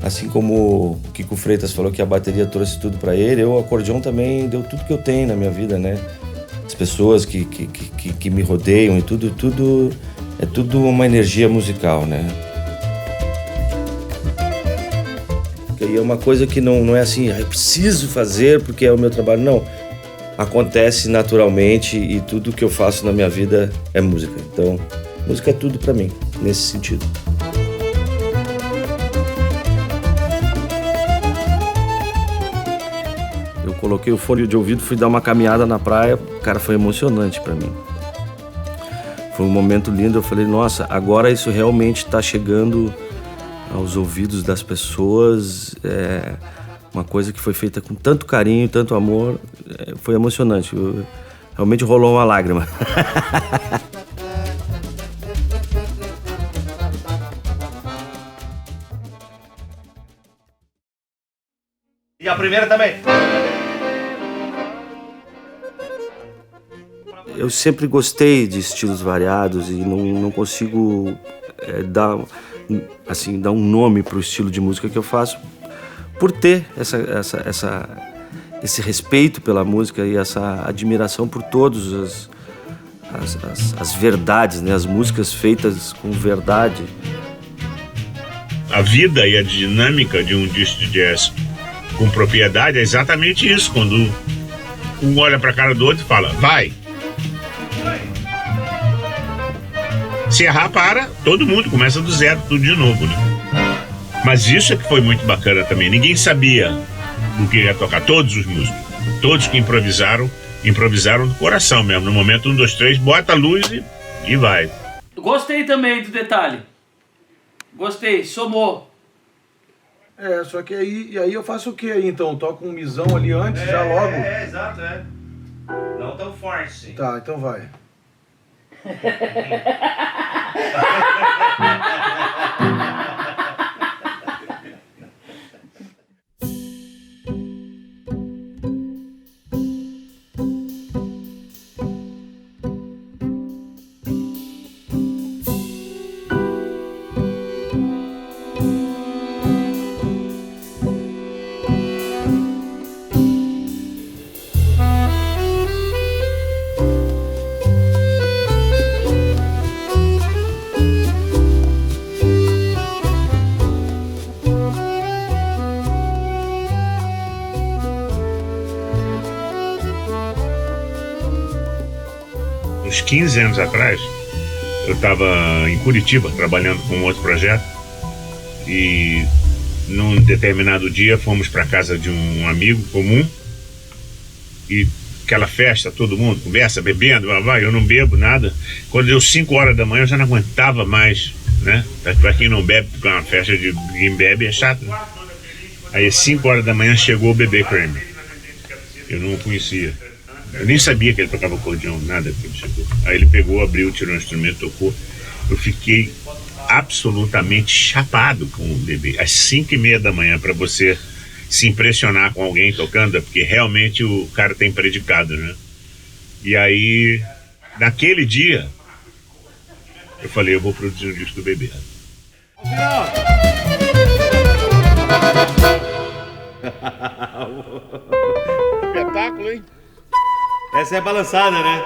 Assim como o Kiko Freitas falou que a bateria trouxe tudo pra ele, o acordeon também deu tudo que eu tenho na minha vida, né? As pessoas que me rodeiam e tudo é tudo uma energia musical, né? E é uma coisa que não é assim, eu preciso fazer porque é o meu trabalho, não. Acontece naturalmente e tudo que eu faço na minha vida é música. Então, música é tudo pra mim, nesse sentido. Coloquei o fone de ouvido, fui dar uma caminhada na praia, cara, foi emocionante pra mim. Foi um momento lindo, eu falei, nossa, agora isso realmente tá chegando aos ouvidos das pessoas, uma coisa que foi feita com tanto carinho, tanto amor, foi emocionante, realmente rolou uma lágrima. E a primeira também. Eu sempre gostei de estilos variados e não consigo dar um nome para o estilo de música que eu faço por ter esse respeito pela música e essa admiração por todas as verdades, né? As músicas feitas com verdade. A vida e a dinâmica de um disco de jazz com propriedade é exatamente isso, quando um olha para a cara do outro e fala, vai. Se errar, para, todo mundo começa do zero, tudo de novo, né? Mas isso é que foi muito bacana também. Ninguém sabia o que ia tocar, todos os músicos. Todos que improvisaram do coração mesmo. No momento 1, 2, 3, bota a luz e vai. Gostei também do detalhe. Gostei, somou. Só que aí eu faço o que aí então? Eu toco um misão ali antes, já logo? Exato, Não tão forte, sim. Tá, então vai. Uns 15 anos atrás, eu estava em Curitiba trabalhando com um outro projeto e num determinado dia fomos para casa de um amigo comum e aquela festa, todo mundo conversa, bebendo, eu não bebo nada. Quando deu 5 horas da manhã eu já não aguentava mais, né? Para quem não bebe, porque uma festa de quem bebe é chato, né? Aí 5 horas da manhã chegou o Bebê Kramer. Eu não o conhecia. Eu nem sabia que ele tocava acordeão, nada que ele chegou. Aí ele pegou, abriu, tirou o instrumento, tocou. Eu fiquei absolutamente chapado com o Bebê. Às 5:30 da manhã, para você se impressionar com alguém tocando, porque realmente o cara tem predicado, né? E aí, naquele dia, eu falei, eu vou produzir um disco do Bebê. Espetáculo, hein? Essa é a balançada, né?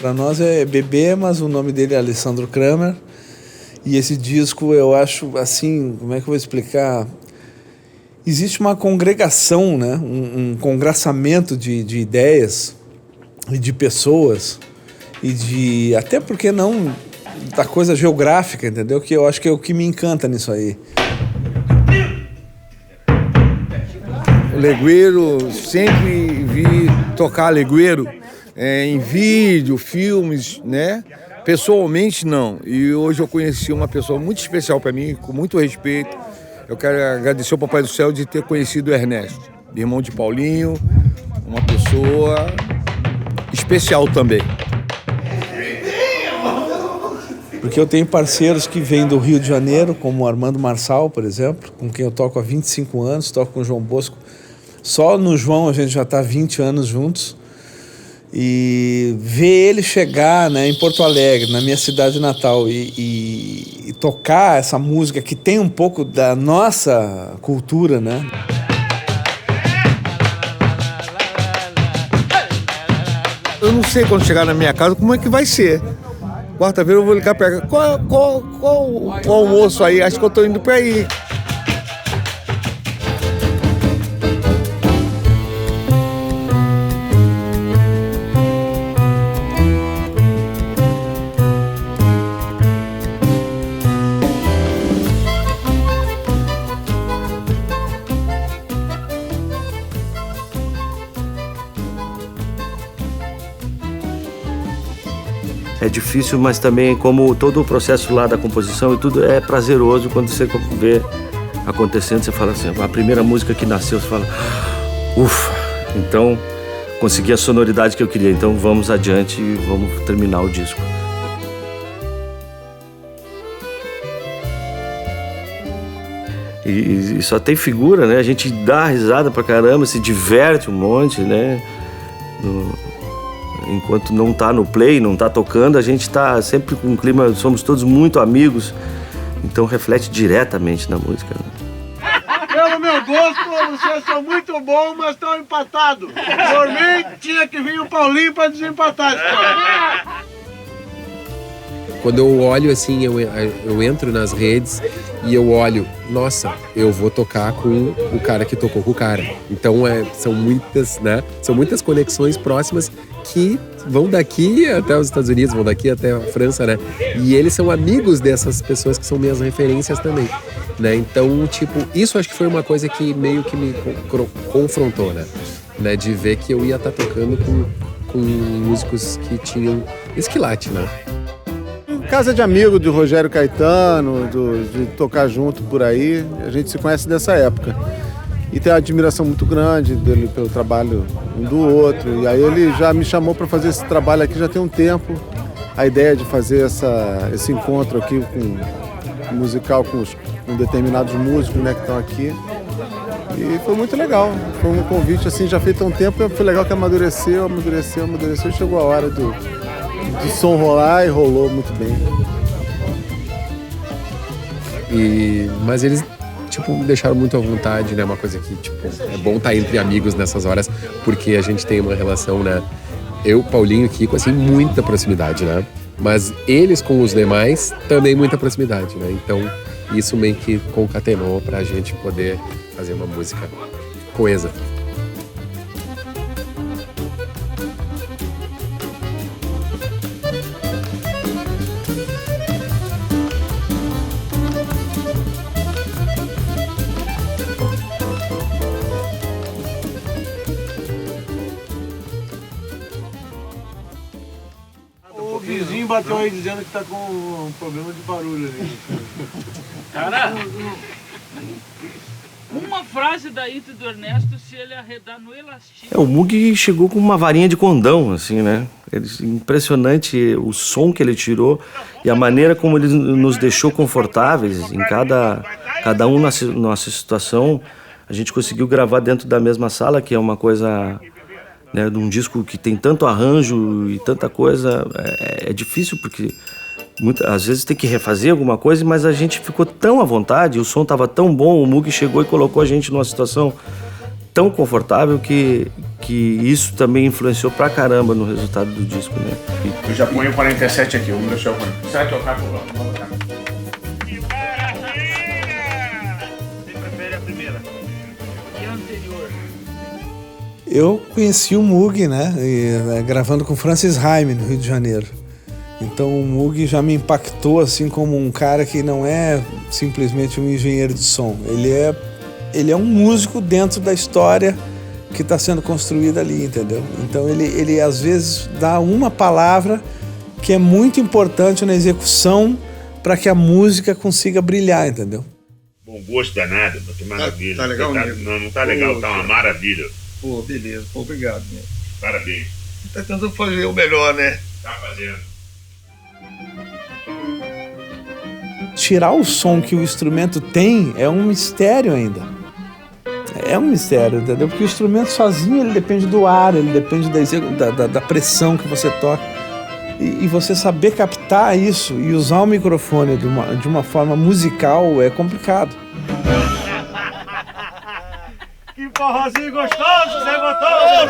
Pra nós é Bebê, mas o nome dele é Alessandro Kramer. E esse disco eu acho assim, como é que eu vou explicar? Existe uma congregação, né? Um congraçamento de ideias e de pessoas e de, até porque não, da coisa geográfica, entendeu? Que eu acho que é o que me encanta nisso aí. Legueiro, sempre vi tocar Legueiro em vídeo, filmes, né? Pessoalmente, não. E hoje eu conheci uma pessoa muito especial para mim, com muito respeito. Eu quero agradecer ao Papai do Céu de ter conhecido o Ernesto. irmão de Paulinho, uma pessoa especial também. Porque eu tenho parceiros que vêm do Rio de Janeiro, como o Armando Marçal, por exemplo, com quem eu toco há 25 anos, toco com o João Bosco. Só no João a gente já está há 20 anos juntos. E ver ele chegar, né, em Porto Alegre, na minha cidade natal, e tocar essa música que tem um pouco da nossa cultura, né? Eu não sei quando chegar na minha casa como é que vai ser. Quarta-feira eu vou ligar pra ela. Qual o almoço aí? Acho que eu tô indo pra aí. É difícil, mas também como todo o processo lá da composição e tudo é prazeroso quando você vê acontecendo, você fala assim, a primeira música que nasceu, você fala, ufa, então consegui a sonoridade que eu queria, então vamos adiante e vamos terminar o disco. E só tem figura, né? A gente dá risada pra caramba, se diverte um monte, né? Enquanto não tá no play, não tá tocando, a gente tá sempre com um clima, somos todos muito amigos, então reflete diretamente na música, né? Pelo meu gosto, vocês são muito bons, mas estão empatados. Por mim, tinha que vir o Paulinho para desempatar a história. Quando eu olho assim, eu entro nas redes e eu olho, nossa, eu vou tocar com o cara que tocou com o cara. Então são muitas, né? São muitas conexões próximas que vão daqui até os Estados Unidos, vão daqui até a França, né? E eles são amigos dessas pessoas que são minhas referências também, né? Então, tipo, isso acho que foi uma coisa que meio que me confrontou, né? De ver que eu ia estar tocando com músicos que tinham esquilate, né? Casa de amigo do Rogério Caetano, de tocar junto por aí, a gente se conhece dessa época. E tem uma admiração muito grande dele pelo trabalho um do outro. E aí ele já me chamou para fazer esse trabalho aqui já tem um tempo. A ideia de fazer esse encontro aqui musical com determinados músicos, né, que estão aqui. E foi muito legal. Foi um convite assim já feito há um tempo. Foi legal que amadureceu. Chegou a hora do som rolar e rolou muito bem. Mas eles tipo, me deixaram muito à vontade, né? Uma coisa que, tipo, é bom estar entre amigos nessas horas, porque a gente tem uma relação, né? Eu, Paulinho e Kiko, assim, muita proximidade, né? Mas eles com os demais, também muita proximidade, né? Então, isso meio que concatenou pra gente poder fazer uma música coesa. O vizinho bateu aí dizendo que tá com um problema de barulho ali. Cara, uma frase daí do Ernesto, se ele arredar no elastinho... O Moog chegou com uma varinha de condão, assim, né? Impressionante o som que ele tirou e a maneira como ele nos deixou confortáveis em cada um na nossa situação. A gente conseguiu gravar dentro da mesma sala, que é uma coisa... Né, de um disco que tem tanto arranjo e tanta coisa, é difícil porque às vezes tem que refazer alguma coisa, mas a gente ficou tão à vontade, o som estava tão bom, o Moog chegou e colocou a gente numa situação tão confortável que isso também influenciou pra caramba no resultado do disco, né? Eu já ponho o 47 aqui, vamos deixar o 47. Será que eu acabo? Vamos lá. Eu conheci o Moog, né, gravando com Francis Haime no Rio de Janeiro. Então o Moog já me impactou assim como um cara que não é simplesmente um engenheiro de som. Ele é um músico dentro da história que está sendo construída ali, entendeu? Então ele às vezes dá uma palavra que é muito importante na execução para que a música consiga brilhar, entendeu? Bom, com gosto danado, que maravilha. Tá legal, mesmo? Não tá legal, tá uma maravilha. Pô, beleza. Pô, obrigado, né? Parabéns. Tá tentando fazer o melhor, né? Tá fazendo. Tirar o som que o instrumento tem é um mistério ainda. É um mistério, entendeu? Porque o instrumento sozinho, ele depende do ar, ele depende da pressão que você toca. E você saber captar isso e usar o microfone de uma forma musical é complicado. Que forrozinho gostoso, Zé Botou!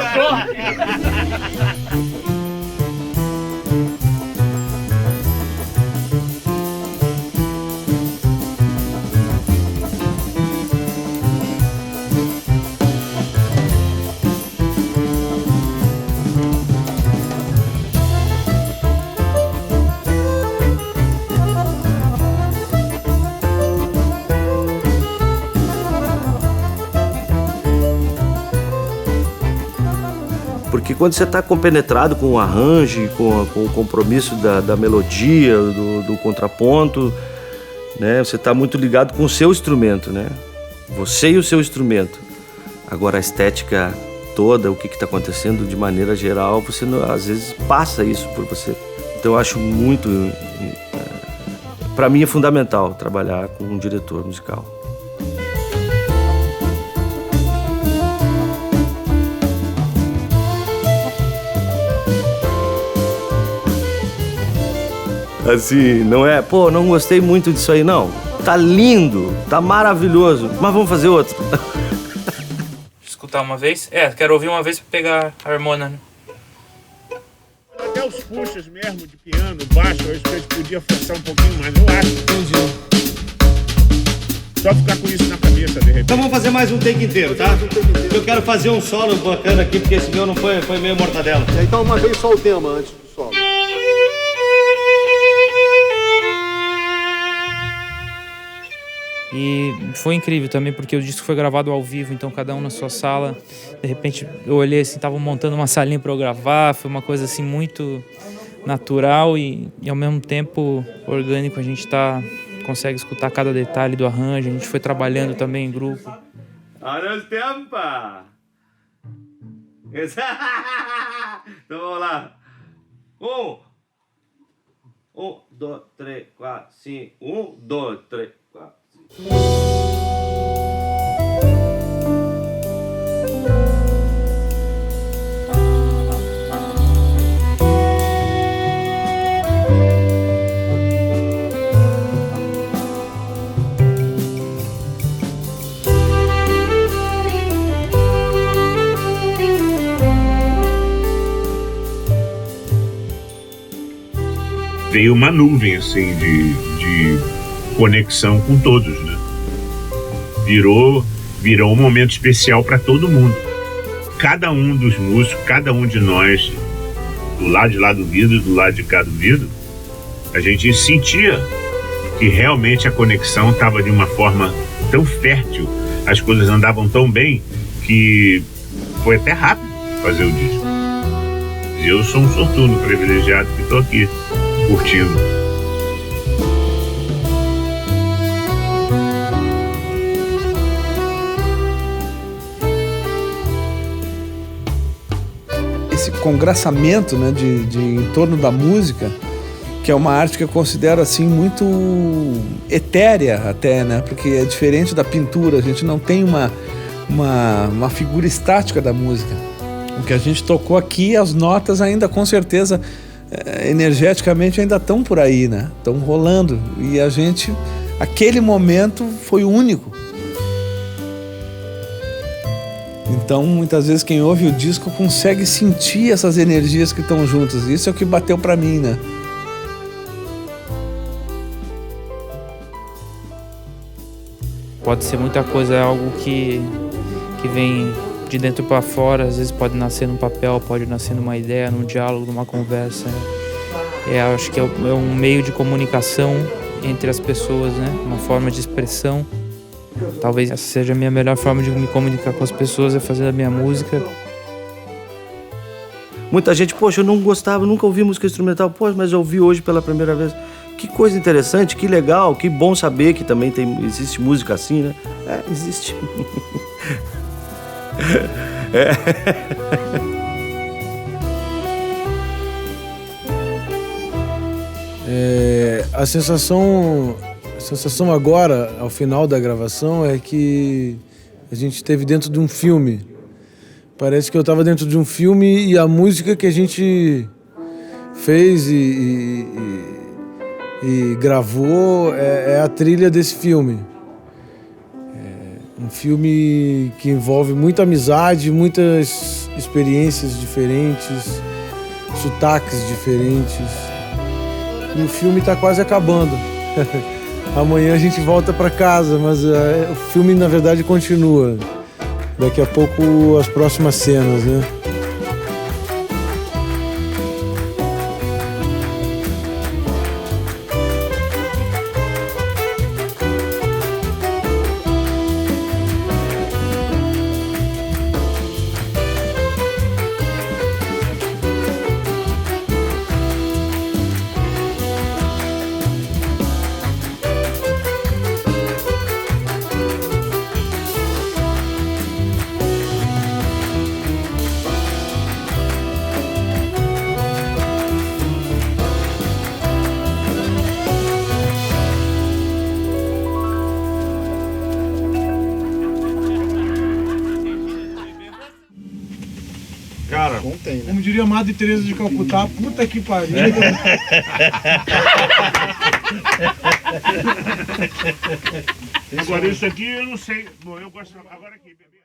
Porque quando você está compenetrado com o arranjo, com o compromisso da melodia, do contraponto, né? Você está muito ligado com o seu instrumento, né? Você e o seu instrumento. Agora a estética toda, o que está acontecendo de maneira geral, você às vezes passa isso por você. Então eu acho muito... Para mim é fundamental trabalhar com um diretor musical. Assim, não é, pô, não gostei muito disso aí, não. Tá lindo, tá maravilhoso, mas vamos fazer outro. Escutar uma vez? Quero ouvir uma vez pra pegar a harmonia, né? Até os puxas mesmo de piano, baixo, eu acho que a gente podia forçar um pouquinho mais, eu acho. Entendi. Só ficar com isso na cabeça, de repente. Então vamos fazer mais um take inteiro, tá? Eu quero fazer um solo bacana aqui, porque esse meu não foi meio mortadela. Então uma vez só o tema antes do solo. E foi incrível também, porque o disco foi gravado ao vivo, então cada um na sua sala. De repente eu olhei assim, estavam montando uma salinha para eu gravar, foi uma coisa assim muito natural e ao mesmo tempo orgânico. A gente consegue escutar cada detalhe do arranjo, a gente foi trabalhando também em grupo. Olha os tempos! Então vamos lá. 1, 2, 3, 4, 5. 1, 2, 3, 4, 5. Veio uma nuvem assim de conexão com todos, né? Virou um momento especial para todo mundo. Cada um dos músicos, cada um de nós, do lado de lá do vidro, do lado de cá do vidro, a gente sentia que realmente a conexão estava de uma forma tão fértil, as coisas andavam tão bem que foi até rápido fazer o disco. E eu sou um sortudo privilegiado que estou aqui curtindo. Esse congraçamento, né, de em torno da música, que é uma arte que eu considero assim muito etérea até, né, porque é diferente da pintura, a gente não tem uma figura estática da música. O que a gente tocou aqui, as notas ainda com certeza energeticamente ainda estão por aí, né? Estão rolando. E a gente, aquele momento foi único. Então, muitas vezes quem ouve o disco consegue sentir essas energias que estão juntas. Isso é o que bateu pra mim, né? Pode ser muita coisa, é algo que vem de dentro para fora, às vezes pode nascer num papel, pode nascer numa ideia, num diálogo, numa conversa. Acho que é um meio de comunicação entre as pessoas, né? Uma forma de expressão. Talvez essa seja a minha melhor forma de me comunicar com as pessoas, é fazer a minha música. Muita gente, poxa, eu não gostava, nunca ouvi música instrumental, poxa, mas eu ouvi hoje pela primeira vez. que coisa interessante, que legal, que bom saber que também existe música assim, né? Existe. A sensação agora, ao final da gravação, é que a gente esteve dentro de um filme. Parece que eu estava dentro de um filme e a música que a gente fez e gravou é a trilha desse filme. É um filme que envolve muita amizade, muitas experiências diferentes, sotaques diferentes. E o filme está quase acabando. Amanhã a gente volta para casa, mas o filme na verdade continua. Daqui a pouco as próximas cenas, né? Cara, como diria Madre Teresa de Calcutá, puta que pariu. Agora isso aqui eu não sei. Bom, eu gosto agora aqui, bebê.